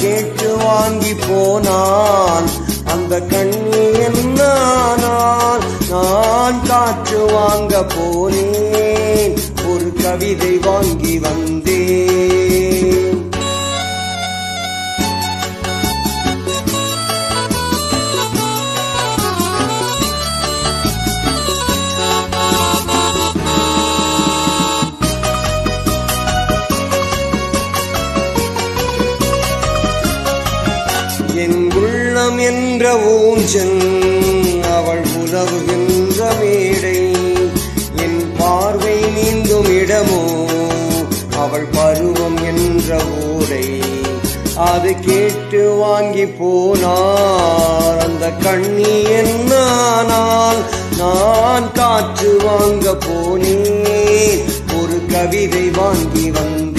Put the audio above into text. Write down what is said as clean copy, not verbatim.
கேட்டு வாங்கி போனான். அந்த கண்ணி என்னானால் நான் காற்று வாங்க போனேன், ஒரு கவிதை வாங்கி வந்தேன். என் உள்ளம் என்ற ஊஞ்சல், அவள் உலவுகின்ற மேடை, என் பார்வை நீந்தும் இடமோ அவள் பருவம் என்ற ஓடை. அது கேட்டு வாங்கி போனார் அந்த கண்ணி என்னானால் நான் காற்று வாங்க போனேன், ஒரு கவிதை வாங்கி வந்தேன்.